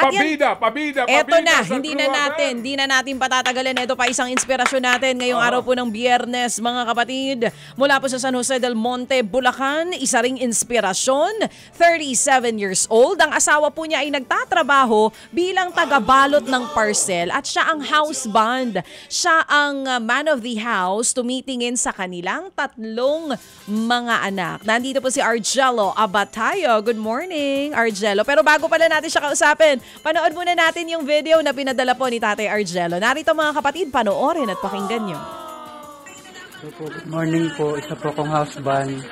Pabida. Eto na, hindi na natin patatagalin. Ito pa isang inspirasyon natin ngayong araw po ng Biyernes, mga kapatid. Mula po sa San Jose del Monte, Bulacan, isa ring inspirasyon. 37 years old. Ang asawa po niya ay nagtatrabaho bilang tagabalot ng parcel at siya ang house band. Siya ang man of the house tumitingin sa kanilang tatlong mga anak. Nandito po si Argelo Abatayo. Good morning, Argelo. Pero bago pala natin siya kausapin, panood muna natin yung video na pinadala po ni Tatay Argelo. Narito mga kapatid, panoorin at pakinggan nyo. Good morning po. Isa po akong house band.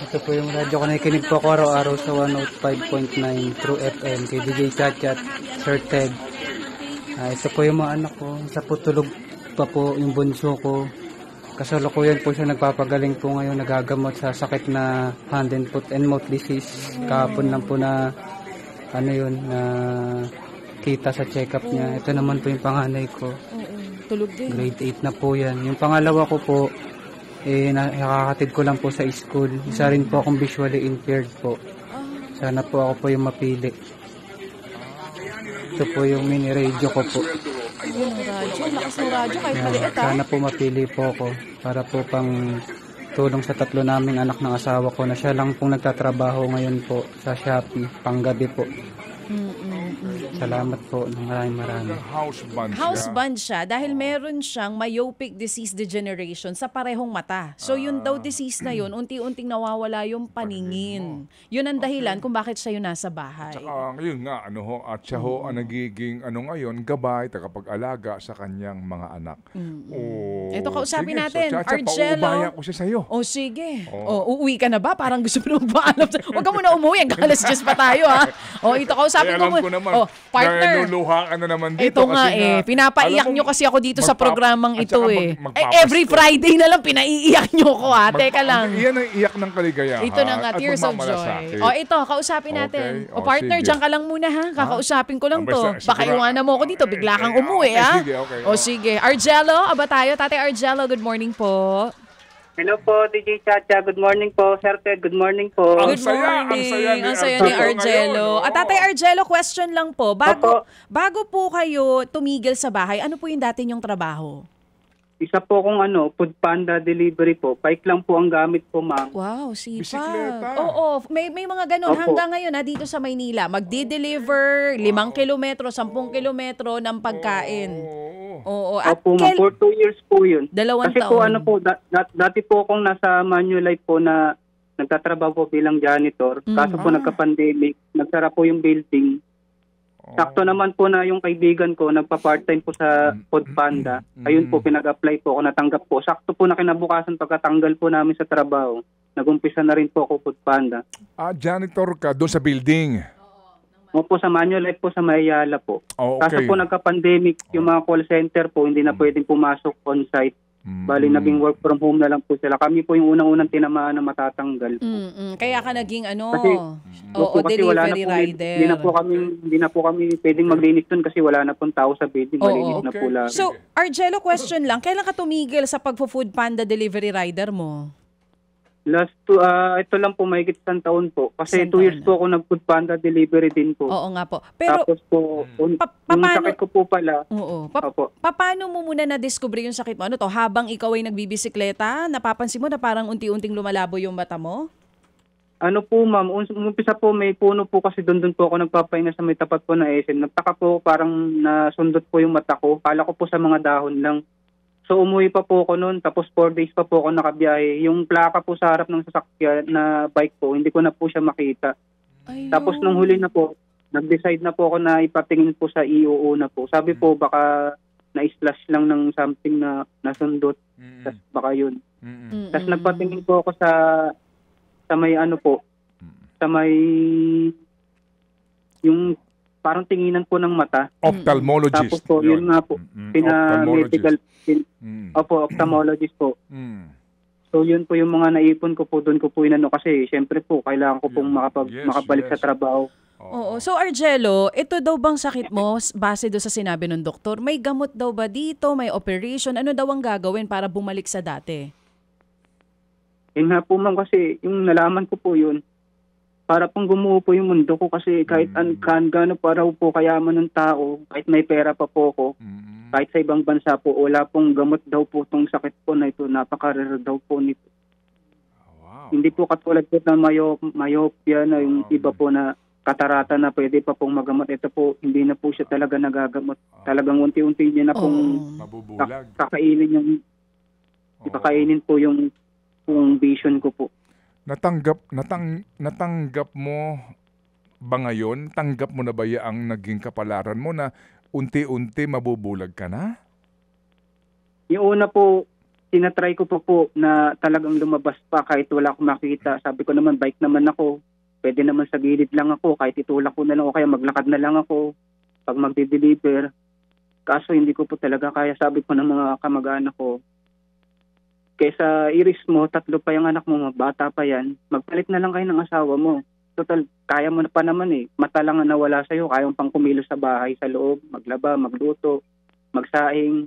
Ito po yung radyo ko. Nakikinig po ako araw-araw sa 105.9 True FM kay DJ Chat, Sir Ted. Isa po yung mga anak ko. Isa po tulog pa po yung bunso ko. Kasalukuyan po siya nagpapagaling po ngayon, nagagamot sa sakit na hand and foot and mouth disease. Kahapon lang po na na kita sa check-up niya. Ito naman po yung panganay ko. Tulog din. Grade 8 na po yan. Yung pangalawa ko po, nakakatid ko lang po sa school. Isa rin po akong visually impaired po. Sana po ako po yung mapili. Ito po yung mini radio ko po. Ayun ang radyo. Lakas ng radyo kahit maliit Sana po mapili po ako para po pang tulong sa tatlo naming anak ng asawa ko na siya lang pong nagtatrabaho ngayon po sa Shopee, panggabi po. Salamat po ng marami. House band siya dahil meron siyang myopic disease degeneration sa parehong mata. So yun daw disease na yun, unti-unting nawawala yung paningin. Yun ang dahilan kung bakit siya yun nasa bahay. Tsaka yun nga, at siya ang nagiging ngayon, gabay, tagapag-alaga sa kanyang mga anak. Ito kausapin natin, Chacha, Argelo. paubaya ko siya sa'yo. Sige. Uuwi ka na ba? Parang gusto mo na magpaalam. Huwag ka muna umuwi. Hanggang alas 10 pa tayo ha. Ito kausapin ko alam ko naman. Partner. Naluluha ka na naman dito. Ito nga pinapaiyak nyo kasi ako dito sa programang ito every Magpapasko. Friday na lang pinaiiyak nyo ko ha. Teka lang. Iyan ang iyak ng kaligayahan. Ito na nga, tears of joy. Ito, kausapin natin. Partner, sige. dyan ka lang muna ha. Kakausapin ko lang to. Basta, Baka iwanan mo ako dito, bigla kang umuwi ha. Okay. Sige. Argelo, aba tayo. Tatay Argelo, good morning po. Hello po, DJ Chacha. Good morning po, Sir Ted. Good morning po. Ang Good saya morning. ni Ang saya ni Argelo. ngayon, At Tatay Argelo, question lang po. Bago po kayo tumigil sa bahay, ano po yung dati nyong trabaho? Isa po kung food panda delivery po. Bike lang po ang gamit po, ma'am. Wow, sipag. Bisikleta. Oo, may mga ganun. Opo. Hanggang ngayon dito sa Maynila, magdi-deliver 5 kilometro, 10 kilometro ng pagkain. Oo. At Opo, ma'am. For 2 years po yun. 2 Kasi taon. po, dati po akong nasa Manulife po na nagtatrabaho po bilang janitor. Kaso po nagka-pandemic, nagsara po yung building. Sakto naman po na yung kaibigan ko, nagpa-part-time po sa Food Panda. Ayun po, pinag-apply po ako, natanggap po. Sakto po na kinabukasan pagkatanggal po namin sa trabaho. Nag-umpisa na rin po ako Food Panda. Janitor ka doon sa building. Opo, sa Manulife po sa Mayala po. Okay. Kaso po nagka-pandemic, yung mga call center po, hindi na pwedeng pumasok on-site. Bali, naging work from home na lang po sila. Kami po yung unang-unang tinamaan na matatanggal po. Kaya ka naging Kasi wala na delivery po, rider. hindi na po kami pwedeng maglinis doon kasi wala na pong tao sa building. Malinis na po lang. So, Argelo, question lang. Kailan ka tumigil sa pag-food panda delivery rider mo? Ito lang po, mahigit 1 taon po. Kasi 2 years po ako nag-food panda delivery din po. Oo nga po. Pero, Tapos po, yung sakit ko po pala. Opo. Paano mo muna na-discover yung sakit mo? Ano to? Habang ikaw ay nagbibisikleta, napapansin mo na parang unti-unting lumalabo yung mata mo? Ano po, ma'am, umpisa po may puno po kasi doon po ako nagpapahinga sa may tapat po na SM. Nagtaka po, parang nasundot po yung mata ko. Kala ko po sa mga dahon lang. So umuwi pa po ako noon, tapos 4 days pa po ako nakabiyahe. Yung plaka po sa harap ng sasakyan na bike po, hindi ko na po siya makita. Ayun. Tapos nung huli na po, nag-decide na po ako na ipatingin po sa EOO na po. Sabi po baka na-slash lang ng something na nasundot. Tapos baka yun. Tapos nagpatingin po ako sa may sa may yung parang tinginan po ng mata. Ophthalmologist. Tapos po, yun nga po, pina-medical, ophthalmologist po. So yun po yung mga naipon ko po, doon ko po inano kasi syempre po, kailangan ko pong makabalik sa trabaho. Oo. So Argelo, ito daw bang sakit mo, base do sa sinabi ng doktor, may gamot daw ba dito, may operation, ano daw ang gagawin para bumalik sa dati? Yun nga po ma'am kasi yung nalaman ko po yun, para pong gumuho po yung mundo ko kasi kahit gaano pa raw po kayaman ng tao, kahit may pera pa po ako, kahit sa ibang bansa po, wala pong gamot daw po itong sakit po na ito. Napaka-rare daw po nito. Wow. Hindi po katulad po ng myopia na yung iba po na katarata na pwede pa pong magamot. Ito po, hindi na po siya talaga nagagamot. Talagang unti-unti niya na pong Mabubulag. kakainin yung ipakainin po yung vision ko po. Natanggap mo ba ngayon? Tanggap mo na ba ang naging kapalaran mo na unti-unti mabubulag ka na? Yung una po, tinatry ko po na talagang lumabas pa kahit wala akong makita. Sabi ko naman, bike naman ako. Pwede naman sa gilid lang ako. Kahit itulak ko na lang o kaya maglakad na lang ako pag magde-deliver. Kaso hindi ko po talaga kaya. Sabi ko ng mga kamag-anak ko, kaysa iris mo, 3 pa yung anak mo, bata pa yan, magpalit na lang kayo ng asawa mo. Total, kaya mo na pa naman eh. Mata lang ang nawala sa'yo, kaya pang kumilos sa bahay, sa loob, maglaba, magluto, magsaing.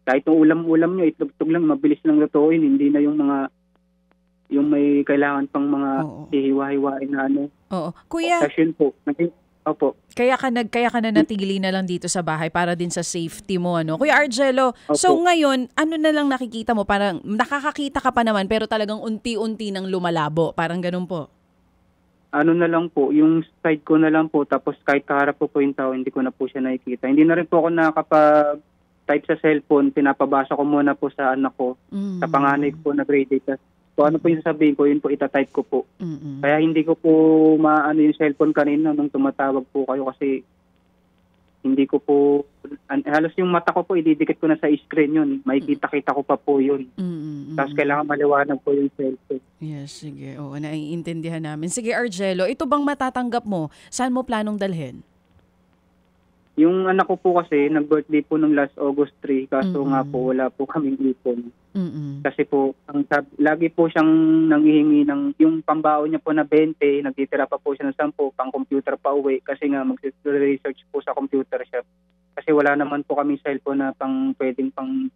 Kahit yung ulam-ulam nyo, itlog-tog lang, mabilis lang lutuin, hindi na yung may kailangan pang mga hihiwa-hiwain na ano. Oo. Kuya, Session po. Opo. kaya ka na natili na lang dito sa bahay para din sa safety mo, ano? Kuya Argelo, Opo. so ngayon, ano na lang nakikita mo? Parang nakakakita ka pa naman pero talagang unti-unti nang lumalabo. Parang ganun po. Ano na lang po, yung side ko na lang po, tapos kahit kaharap po yung tao, hindi ko na po siya nakikita. Hindi na rin po ako nakakapag-type sa cellphone, pinapabasa ko muna po sa anak ko, sa panganay ko po na grade 8. So ano po yung sasabihin ko, yun po itatype ko po. Kaya hindi ko po maano yung cellphone kanina nung tumatawag po kayo kasi hindi ko po, halos yung mata ko po, ididikit ko na sa screen yun. Makikita-kita ko pa po yun. Tapos kailangan maliwanag po yung cellphone. Yes, sige. Oo, naiintindihan namin. Sige, Argelo, ito bang matatanggap mo? Saan mo planong dalhin? Yung anak ko po kasi, nag-birthday po nung last August 3, kaso nga po wala po kaming ipon. Kasi po, lagi po siyang nanghihingi ng, yung pambaon niya po na 20, nagtitira pa po siya ng 10, pang computer pa uwi, kasi nga mag-research po sa computer shop. Kasi wala naman po kami cellphone na pwedeng pang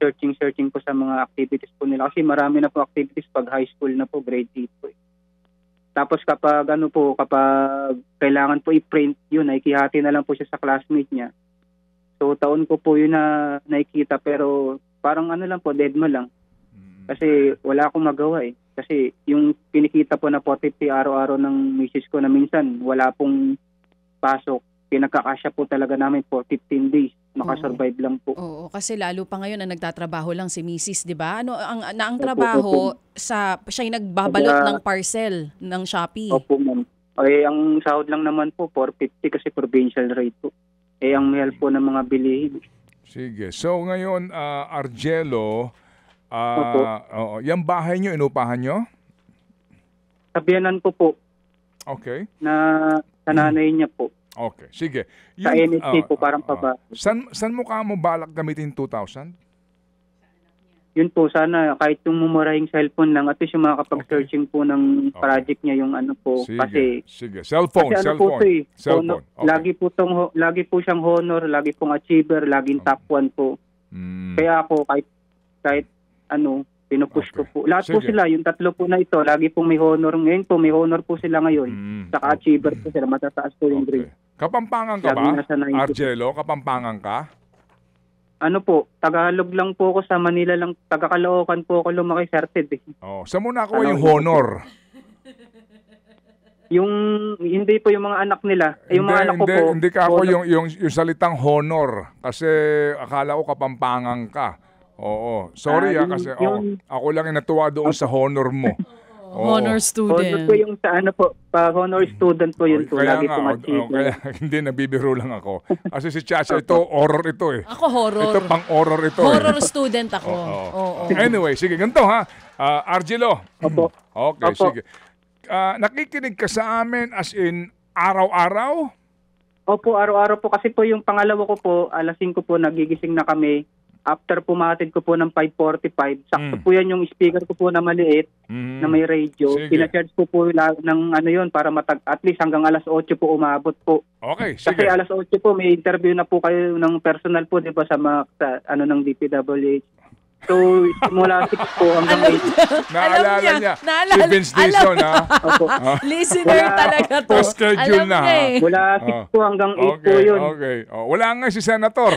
searching po sa mga activities po nila. Kasi marami na po activities pag high school na po, grade 8 po. Tapos kapag kailangan po i-print yun, nakikihati na lang po siya sa classmate niya. So taon ko po yun na nakikita pero parang lang po, dead mo lang. Kasi wala akong magawa eh. Kasi yung pinikita po na 450 araw-araw ng misis ko na minsan wala pong pasok. Pinagkakasya po talaga namin for 15 days. Makasurvive lang po. Oo, kasi lalo pa ngayon na nagtatrabaho lang si Mrs., di ba? Ang trabaho, siya'y nagbabalot ng parcel ng Shopee. Opo, ma'am. Ang sahod lang naman po, 450 kasi provincial rate po. Ang mahal po ng mga bilihin. Sige. So ngayon, Argelo, yung bahay nyo, inupahan nyo? Sabihanan ko po. Okay. Na sa nanay niya po. Okay, sige. Sa NSC po, parang paba. Saan mo balak gamitin 2,000? Yun po, sana kahit yung mumurahing cellphone lang, at least yung makakapag-searching po ng project niya yung po. Sige, sige. Cellphone. Po ito eh. Cellphone. Okay. Lagi po siyang honor, lagi pong achiever, laging top 1 po. Kaya ako kahit pinupush ko po. Lahat po sila, yung 3 po na ito, lagi pong may honor. Ngayon po, may honor po sila ngayon. Saka achiever po sila, matataas po yung grade. Kapampangan ka ba, Argelo? Kapampangan ka? Ano po, Tagalog lang po ako sa Manila lang, taga-Caloocan po ako lumaki, certed eh. Saan mo nakuha yung honor? Hindi po yung mga anak nila. Yung mga anak ko po. Hindi ka ako yung salitang honor. Kasi akala ko kapampangan ka. Oo. Sorry kasi ako lang yung natuwa doon sa honor mo. Honor student. Honor po yung sa honor student po yun po. Lagi pong achiever. Kaya hindi, nabibiro lang ako. Kasi si Chacha, horror ito eh. Ako horror. Ito pang-horror ito Horror student ako. Oo. Anyway, sige, ganito ha. Argelo. Opo. Okay, Opo. sige. Nakikinig ka sa amin as in araw-araw? Opo, araw-araw po. Kasi po yung pangalawa ko po, alas 5 po, nagigising na kami. After pumatid ko po ng 5:45, sakto po yan yung speaker ko po na maliit, na may radio. Pina-charge ko po ng yun para at least hanggang alas 8 po umabot po. Okay, sige. Kasi alas 8 po may interview na po kayo ng personal po, 'di ba, sa ng DPWH. So, simula 6 po hanggang 8. Naalala niya. Si Naalala. Vince Dizon, ha? Opo. Listener talaga to. Pa-schedule Alam na, niya ha? eh. Mula 6 po hanggang 8 po Okay, yun. okay. Wala nga si Senator.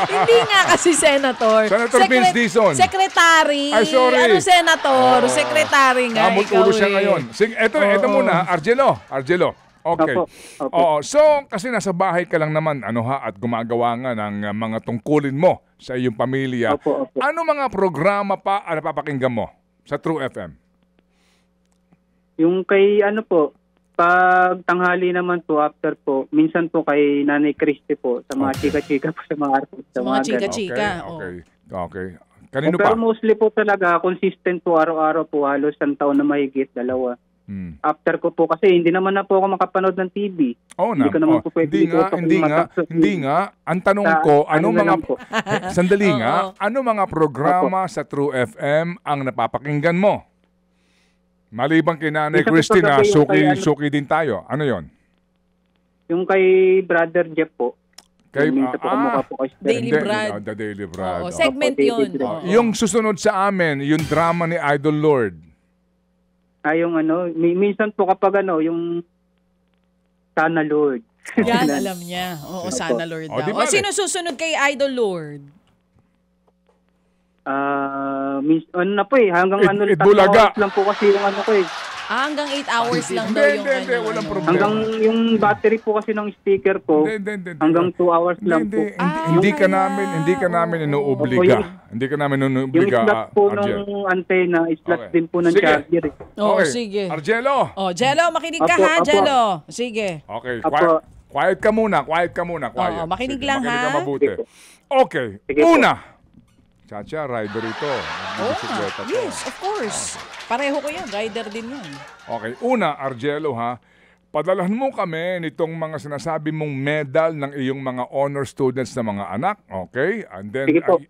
Hindi nga kasi senator. Senator Vince Dizon. Secretary. Ay, sorry. Ano senator? Oo. Secretary nga. Namutulo ikaw siya eh. ngayon. Sige, eto muna, Argelo. Okay. Opo, opo. Oo, so kasi nasa bahay ka lang naman at gumagawa nga ng mga tungkulin mo sa iyong pamilya. Opo, opo. Ano mga programa pa napapakinggan mo sa True FM? Yung kay pag tanghali naman po, after po, minsan po kay Nanay Christy po, sa mga chika-chika po, sa mga artist. Sa mga chika-chika. Okay. Kanino Pero pa? mostly po talaga, consistent po, araw-araw po, halos isang taon na mahigit, 2. After ko po, kasi hindi naman na po ako makapanood ng TV. Oo Hindi na. ko naman po pwede Hindi nga. Ang tanong ko, ano na mga lang po. sandali nga, ano mga programa sa True FM ang napapakinggan mo? Maliban kay Nanay Minsan po Christina, paggabi yung kay suki din tayo. Ano 'yon? Yung kay Brother Jeff po. Kay Minsan po kamukha po kay Steph. Daily Brad. The Daily Brad. Oo, Oo. segment Opo, yun. Daily Brad. Oo. Yung susunod sa amin, yung drama ni Idol Lord. Yung minsan po kapag yung Sana Lord. Yan, alam niya. Oo, sana Lord O, daw. di O, bale. sino susunod kay Idol Lord? Hanggang Bulaga. 3 hours lang po kasi yung ko eh. Hanggang 8 hours lang daw yung Hindi, walang problema. Hanggang yung battery po kasi ng speaker ko, Hindi. hanggang 2 hours lang po. Hindi ka namin inuobliga. Hindi ka namin Yung inuobliga. slot po Argel. ng antena, slot Okay. din po ng Sige. charger. Oo, Okay. sige. Argelo. Oh, Jello, makinig ka Apo, ha, apo. Jello. Sige. Okay, Apo. quiet ka muna. Quiet. Oo, makinig lang, makinig ka ha? mabuti. Okay, Sige po. una. Chacha, rider ito. Oh, Bisikleta to. yes, of course. Pareho ko yan. Rider din yan. Okay, una, Argelo ha. Padalhan mo kami nitong mga sinasabi mong medal ng iyong mga honor students na mga anak. Okay? And then, Sige po.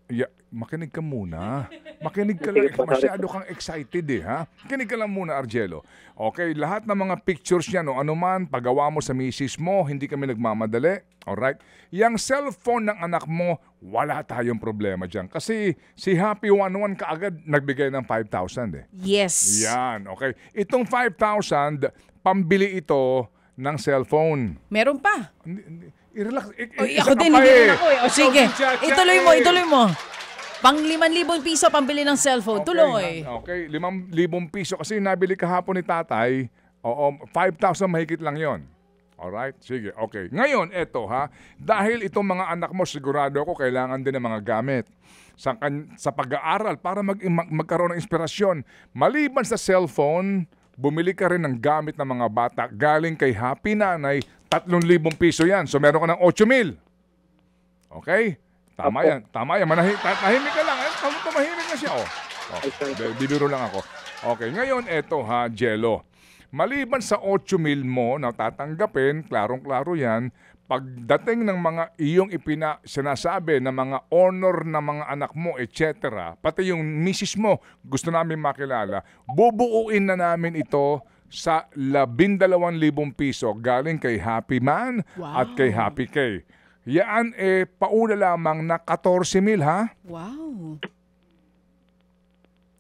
makinig ka muna. Makinig ka lang. Sige po, Masyado kang excited ha. Makinig ka lang muna, Argelo. Okay, lahat ng mga pictures niya, anuman, pagawa mo sa misis mo, hindi kami nagmamadali. Alright? Yang cellphone ng anak mo, wala tayong problema dyan. Kasi si Happy 11 kaagad nagbigay ng 5,000 eh. Yes. Yan, okay. Itong 5,000, pambili ito ng cellphone. Meron pa. I-relax. Oy, ako din, hindi rin ako eh. O sige, ituloy mo. Pang 5,000 piso pambili ng cellphone. Tuloy. Okay, 5,000 piso. Kasi nabili kahapon ni tatay, 5,000 mahigit lang yon. Alright? Sige, okay. Ngayon, eto ha. Dahil itong mga anak mo, sigurado ako, kailangan din ng mga gamit sa pag-aaral para magkaroon ng inspirasyon. Maliban sa cellphone, bumili ka rin ng gamit ng mga bata galing kay Happy Nanay, 3,000 piso yan. So meron ka ng 8,000. Okay? Tama yan. Tahimik ka lang. Tumahimik na siya. Bibiro lang ako. Okay, ngayon eto ha, Jello. Maliban sa 8,000 mo na tatanggapin, klarong-klaro yan, pagdating ng mga iyong sinasabi na mga honor na mga anak mo, etc., pati yung misis mo, gusto namin makilala, bubuuin na namin ito sa 12,000 piso galing kay Happy Man at kay Happy K. Yan pauna lamang na 14,000 ha? Wow.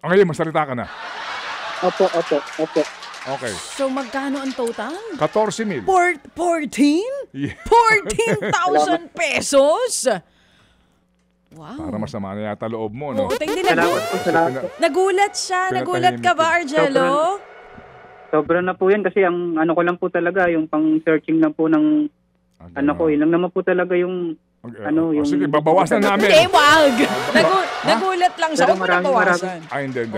Ngayon, masalita ka na. Opo. Okay. So magkano ang total? 14,000. 14? Yeah. 14,000 pesos? Wow. Para masama na yata loob mo, no? Oo, tingnan Salamat po. Nagulat siya. Nagulat ka ba, Argelo? Sobra na po yan kasi ang ko lang po talaga, yung pang-searching lang po ng yun lang naman po talaga yung yung... Sige, babawasan namin. Hindi, wag. Nagulat lang siya. Pero Huwag mo nabawasan. Hindi.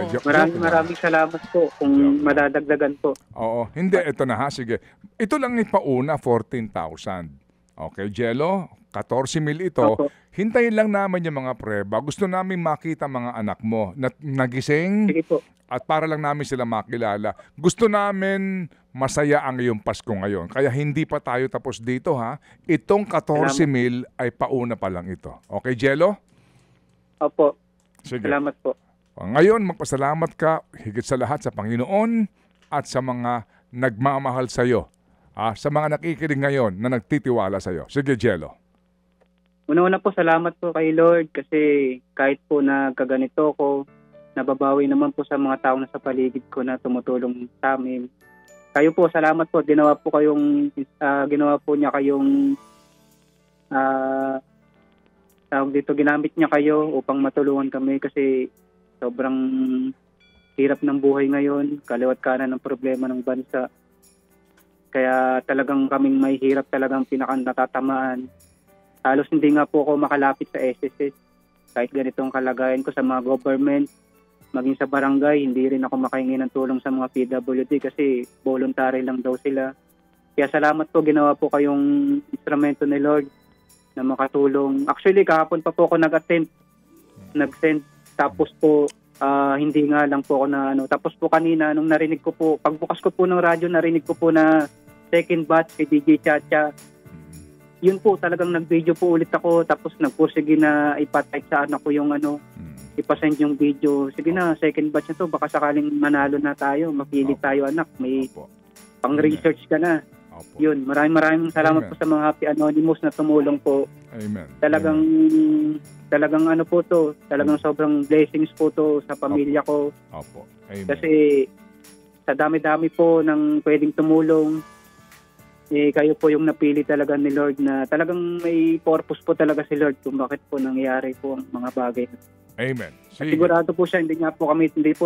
Maraming salamat po kung madadagdagan po. Oo. Hindi, ito na ha. Sige. Ito lang ipauna, 14,000. Okay, Jello? 14,000 ito. Opo. Hintayin lang namin yung mga preba. Gusto namin makita mga anak mo na nagising Sige po. at para lang namin sila makilala. Gusto namin masaya ang iyong Pasko ngayon. Kaya hindi pa tayo tapos dito ha. Itong 14,000 ay pauna pa lang ito. Okay, Jello? Opo. Sige. Salamat po. Ngayon, magpasalamat ka higit sa lahat sa Panginoon at sa mga nagmamahal sa iyo. Sa mga nakikinig ngayon na nagtitiwala sa iyo. Sige, Jello. Una-una po, salamat po kay Lord kasi kahit po nagkaganito ko, nababawi naman po sa mga tao na sa paligid ko na tumutulong sa amin. Kayo po, salamat po. Ginawa po niya kayong tawag dito, ginamit niya kayo upang matulungan kami kasi sobrang hirap ng buhay ngayon, kaliwat kanan ng problema ng bansa. Kaya talagang kaming may hirap talagang natatamaan. Halos hindi nga po ako makalapit sa SSS. Kahit ganitong kalagayan ko sa mga government, maging sa barangay, hindi rin ako makahingi ng tulong sa mga PWD kasi voluntary lang daw sila. Kaya salamat po, ginawa po kayong instrumento ni Lord na makatulong. Actually, kahapon pa po ako nag-send. Tapos po, hindi nga lang po ako na Tapos po kanina, nung narinig ko po, pagbukas ko po ng radyo, narinig ko po na second batch kay DJ Chacha. Yun po, talagang nag-video po ulit ako. Tapos nagpursige na ipatype sa anak ko yung ipasend yung video. Sige na, second batch na to. Baka sakaling manalo na tayo. Mapili tayo, anak. May pang-research ka na. Opo. Yun, maraming salamat po sa mga Happy Anonymous na tumulong po. Amen. Talagang po to. Talagang sobrang blessings po to sa pamilya ko. Opo. Amen. Kasi sa dami-dami po ng pwedeng tumulong, kayo po yung napili talaga ni Lord na talagang may purpose po talaga si Lord kung bakit po nangyayari po ang mga bagay. Amen. Sigurado po siya, hindi niya po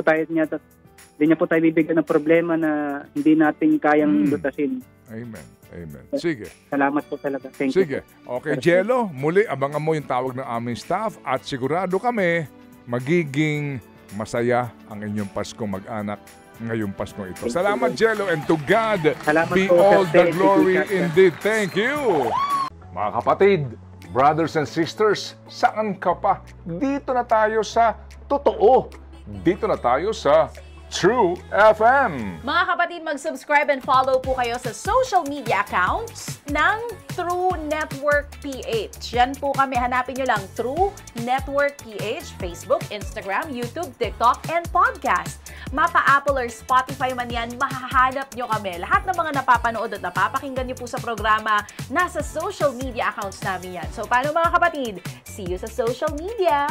tayo bibigyan ng problema na hindi natin kayang lutasin. Amen. Amen. Sige. Salamat po talaga. Thank Sige. you. Okay, Jello, muli abangan mo yung tawag ng aming staff at sigurado kami magiging masaya ang inyong Pasko mag-anak ngayong Pasko ito. Salamat, Jello, and to God Salamat be po, all Sir. the glory Thank you, indeed. Thank you. Mga kapatid, brothers and sisters, saan ka pa? Dito na tayo sa totoo. Dito na tayo sa True FM. Mga kapatid, mag-subscribe and follow po kayo sa social media accounts ng True Network PH. Yan po kami. Hanapin nyo lang True Network PH, Facebook, Instagram, YouTube, TikTok, and podcast. Mapa Apple or Spotify man yan, mahahanap nyo kami. Lahat ng mga napapanood at napapakinggan nyo po sa programa, nasa social media accounts namin yan. So, paano mga kapatid? See you sa social media!